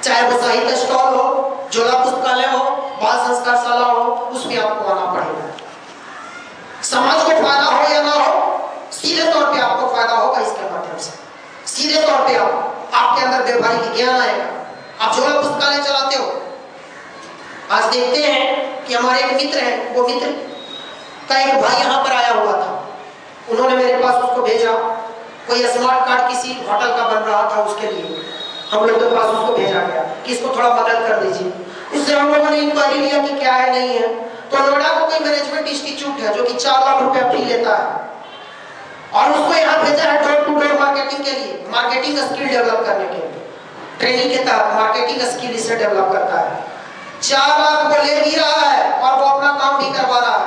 चाहे वो साहित्य स्टॉल हो, झोला पुस्तकालय हो, बाल संस्कार शाला हो, उसमें आपको आना पड़ेगा। समाज को फायदा हो या ना हो, सीधे तौर पे आपको फायदा होगा इसके माध्यम से। सीधे तौर पे आपके अंदर व्यवहारिक ज्ञान आएगा। आप झोला पुस्तकालय चलाते हो, आज देखते हैं कि हमारे एक मित्र हैं, वो मित्र का एक भाई यहाँ पर आया हुआ था, उन्होंने मेरे पास उसको भेजा, कोई स्मार्ट कार्ड किसी होटल का बन रहा था, उसके लिए हम लोग के पास उसको भेजा गया कि इसको थोड़ा मदद कर दीजिए। उससे हम लोगों ने इंक्वायरी लिया कि क्या है नहीं है, तो नोएडा को कोई मैनेजमेंट इंस्टीट्यूट है जो कि 4 लाख रुपया फी लेता है, और उसको यहाँ भेजा है डोर टू डोर मार्केटिंग के लिए, मार्केटिंग स्किल डेवलप करने के लिए। ट्रेनिंग के तहत मार्केटिंग स्किल इसे डेवलप करता है। 4 लाख वो ले भी रहा है और वो अपना काम भी करवा रहा है,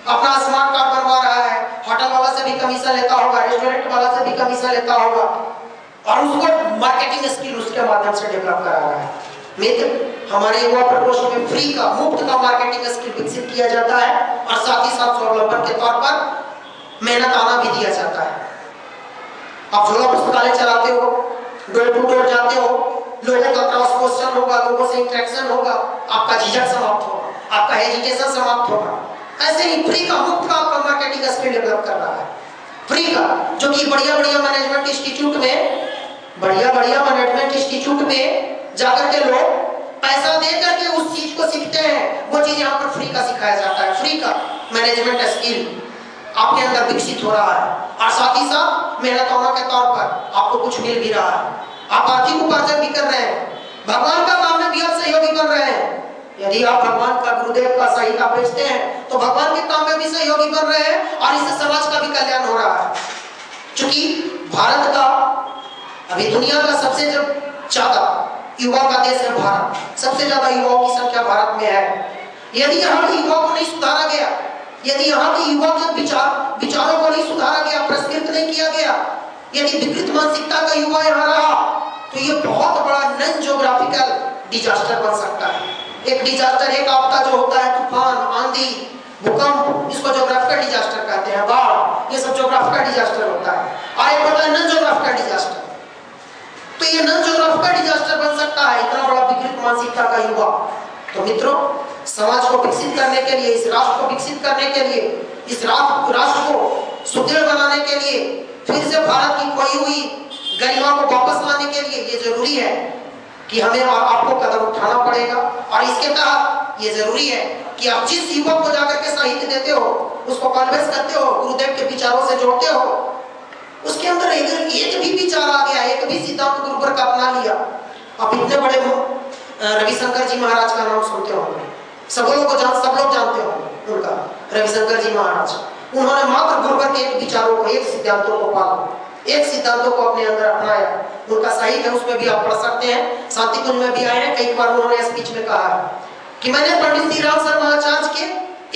अपना स्मार्ट कार्ड बनवा रहा है, होटल वाला से भी कमीशन लेता होगा, रेस्टोरेंट वाला से भी कमीशन लेता होगा, और उसको मार्केटिंग स्किल उसके माध्यम से डेवलप करा रहा है। मित्र, हमारे युवा प्रकोष्ठ में फ्री का, मुफ्त का मार्केटिंग स्किल विकसित किया जाता है, और साथ ही साथ स्वावलंबन के तौर पर मेहनत आना भी दिया जाता है। आप झोला पुस्तकालय चलाते हो, डोर टू डोर जाते हो, लोगों का क्रॉस क्वेश्चन होगा, लोगों से इंटरेक्शन होगा, आपका झिझक समाप्त होगा, आपका हेजिटेशन समाप्त होगा। ऐसे ही फ्री का, मुफ्त का आपका मार्केटिंग स्किल डेवलप कर रहा है, फ्री का, जो कि बढ़िया मैनेजमेंट इंस्टीट्यूट में जाकर के लोग पैसा दे करके उस चीज को सीखते हैं। वो चीज यहाँ पर फ्री का सिखाया जाता है। फ्री का मैनेजमेंट स्किल आपके अंदर विकसित हो रहा है, और साथ ही साथ मेहनतौना के तौर पर आपको कुछ मिल भी रहा है। आप आर्थिक उपार्जन भी कर रहे हैं, भगवान का काम में भी आप सहयोगी बन रहे हैं। यदि आप भगवान का, गुरुदेव का संहिता बेचते हैं तो भगवान के काम में भी सहयोगी बन रहे हैं, और इससे समाज का भी कल्याण हो रहा है। क्योंकि भारत का, अभी दुनिया का सबसे ज्यादा युवा का देश है भारत, सबसे ज्यादा युवाओं की संख्या भारत में है। यदि यहाँ के युवा को नहीं सुधारा गया, यदि यहाँ के युवा के विचारों को नहीं सुधारा गया, पुरस्कृत नहीं किया गया, यदि विकृत मानसिकता का युवा यहाँ रहा, तो ये बहुत बड़ा नॉन ज्योग्राफिकल डिजास्टर बन सकता है। एक डिजास्टर, एक आपदा जो होता है, तूफान, आंधी, भूकंप, इसको ज्योग्राफिकल डिजास्टर कहते हैं, बाढ़, ये सब ज्योग्राफिकल डिजास्टर होता है। और एक होता है नॉन ज्योग्राफिकल डिजास्टर। तो ये नॉन ज्योग्राफिकल डिजास्टर बन सकता है, इतना बड़ा विकृत मानसिकता का युवा। तो मित्रों, समाज को विकसित करने के लिए, इस राष्ट्र को विकसित करने के लिए, इस राष्ट्र को सुदृढ़ बनाने के लिए, फिर से भारत की खोई हुई गरिमा को वापस लाने के लिए ये जरूरी है कि हमें और आपको कदम उठाना पड़ेगा। और इसके तहत ये जरूरी है कि आप जिस युवक को जाकर के साहित्य देते हो, उसको कन्विंस करते हो, गुरुदेव के विचारों से जोड़ते हो, उसके अंदर एक भी विचार आ गया, एक भी सिद्धांत गुरुवर का अपना लिया। आप इतने बड़े रविशंकर जी महाराज का नाम सुनते होंगे, सब लोग जानते होंगे उनका, रविशंकर जी महाराज। उन्होंने मात्र गुरुवर के एक विचारों को, एक सिद्धांतों को पाला, एक सिद्धांतों को अपने अंदर अपनाया। उनका साहित्य है, उसमें भी आप पढ़ सकते हैं, शांति कुंज में भी आए हैं। कई बार उन्होंने स्पीच में कहा है कि मैंने पंडित श्री राम शर्मा आचार्य के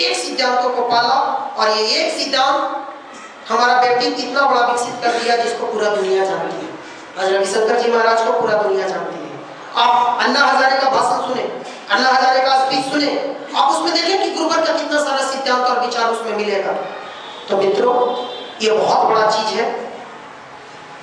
एक सिद्धांतों को पाला, और ये एक सिद्धांत हमारा व्यक्तित्व इतना बड़ा विकसित कर दिया जिसको पूरा दुनिया जानती है। आज रविशंकर जी महाराज को पूरा दुनिया जानती है। आप अन्ना हजारे का भाषण सुने, अन्ना हजारे का स्पीच सुने, आप उसमें देखें कि गुरुवर का कितना सारा सिद्धांत और विचार उसमें मिलेगा। तो मित्रों, ये बहुत बड़ा चीज है,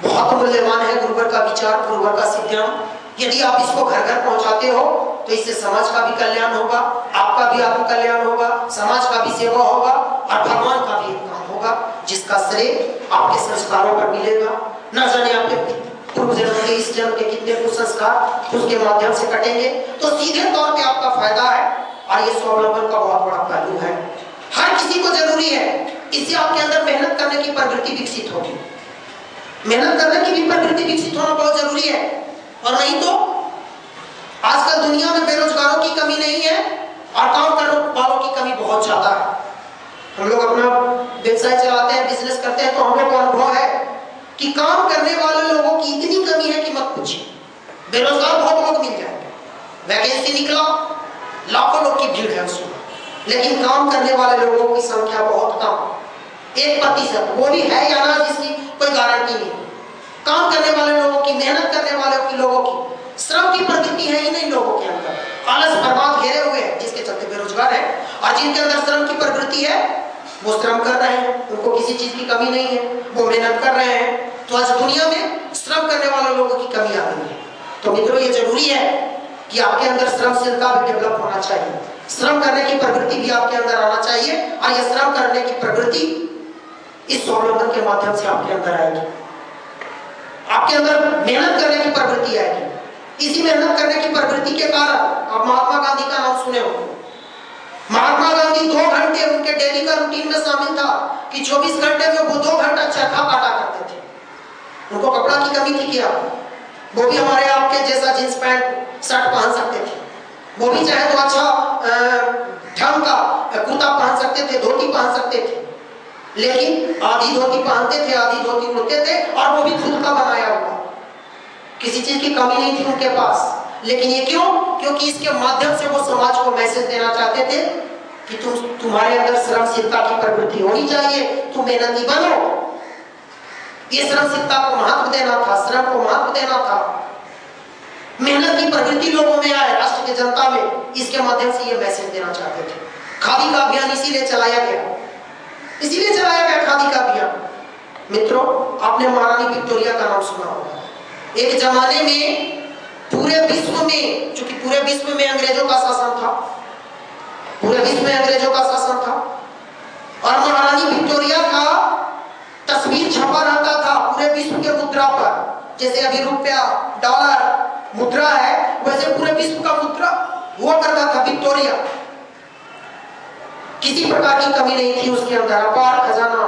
बहुत मूल्यवान है गुरुवर का विचार, गुरुवर का सिद्धांत। यदि आप इसको घर घर पहुंचाते हो तो इससे समाज का भी कल्याण होगा, आपका भी आत्मकल्याण होगा, समाज का भी सेवा होगा, और भगवान का भी काम होगा, जिसका श्रेय आपके संस्कारों पर मिलेगा। न जाने आपके पूर्व जन्म के, इस जन्म के कितने कुसंस्कार उसके माध्यम से कटेंगे। तो सीधे तौर पे आपका फायदा है, और ये स्वावलंबन का बहुत बड़ा पहलू है। हर किसी को जरूरी है, इससे आपके अंदर मेहनत करने की प्रवृत्ति विकसित होगी। मेहनत करने की भी प्रवृत्ति विकसित होना बहुत जरूरी है, और नहीं तो आजकल दुनिया में बेरोजगारों की कमी नहीं है, और काम करने वालों की कमी बहुत ज्यादा है। हम लोग अपना व्यवसाय चलाते हैं, बिजनेस करते हैं, तो हम लोग को अनुभव है कि काम करने वाले लोगों की इतनी कमी है कि मत पूछिए। बेरोजगार बहुत लोग मिल जाएंगे, वैकेंसी निकला, लाखों लोग की भीड़ है उसमें, लेकिन काम करने वाले लोगों की संख्या बहुत कम, 1%, वो भी है या ना, जिसकी कोई गारंटी नहीं। काम करने वाले लोगों की, मेहनत करने वाले लोगों की, श्रम की प्रवृत्ति है ही नहीं लोगों के अंदर। आलस बर्बाद घेरे हुए हैं, जिसके चलते बेरोजगार है, और जिनके अंदर श्रम की प्रवृत्ति है वो श्रम कर रहे हैं, उनको किसी चीज की कमी नहीं है, वो मेहनत कर रहे हैं। तो आज दुनिया में श्रम करने वाले लोगों की कमी आ गई है। तो मित्रों, ये जरूरी है कि आपके अंदर श्रमशीलता भी डेवलप होना चाहिए, श्रम करने की प्रवृत्ति भी आपके अंदर आना चाहिए। और यह श्रम करने की प्रवृत्ति इस स्वावलंबन के माध्यम से आपके अंदर आएगी। आपके अंदर मेहनत करने की प्रवृत्ति आएगी। इसी मेहनत करने की प्रवृत्ति के कारण आप महात्मा गांधी का नाम सुने होंगे। महात्मा गांधी 2 घंटे उनके डेली का रूटीन में शामिल था कि 24 घंटे में वो 2 घंटा चरखा काटा करते थे। उनको कपड़ा की कमी थी क्या? वो भी हमारे आपके जैसा जींस पैंट शर्ट पहन सकते थे। वो भी चाहे तो अच्छा ढंग का कुर्ता पहन सकते थे, धोती पहन सकते थे, लेकिन आधी धोती पहनते थे, आधी धोती उड़ते थे, और वो भी खुद का बनाया हुआ। किसी चीज की कमी नहीं थी उनके पास। लेकिन ये क्यों? क्योंकि इसके माध्यम से वो समाज को मैसेज देना चाहते थे कि तुम्हारे अंदर श्रमशीलता की प्रवृत्ति होनी चाहिए, तुम मेहनती बनो। ये श्रमशीलता को महत्व देना था, श्रम को महत्व देना था, मेहनत की प्रवृत्ति लोगों में आए, राष्ट्र की जनता में। इसके माध्यम से ये मैसेज देना चाहते थे। खादी का अभियान इसीलिए चलाया गया खादी का अभियान। मित्रों, आपने महारानी विक्टोरिया का नाम सुना होगा। एक जमाने में पूरे विश्व में, चूंकि पूरे विश्व में अंग्रेजों का शासन था, और महारानी विक्टोरिया का तस्वीर छपा रहता था पूरे विश्व के मुद्रा पर। जैसे अभी रुपया, डॉलर मुद्रा है, वैसे पूरे विश्व का मुद्रा हुआ करता था विक्टोरिया। किसी प्रकार की कमी नहीं थी उसके अंदर, अपार खजाना।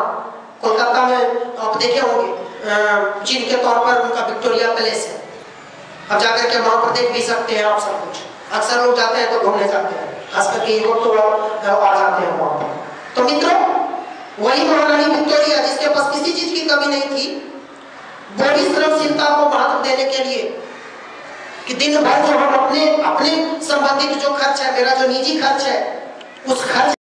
कोलकाता में आप देखे होंगे चिन्ह के तौर पर उनका विक्टोरिया पैलेस है। अब जाकर के वहां पर देख भी सकते हैं आप सब कुछ। अक्सर लोग जाते हैं तो घूमने जाते हैं, खास करके युवक तो आ जाते हैं वहां पर। तो मित्रों, वही महारानी विक्टोरिया जिसके पास किसी चीज की कमी नहीं थी, बड़ी श्रमशीलता को महत्व देने के लिए कि दिन भर जो हम अपने संबंधित जो खर्च है, मेरा जो निजी खर्च है, उस खर्च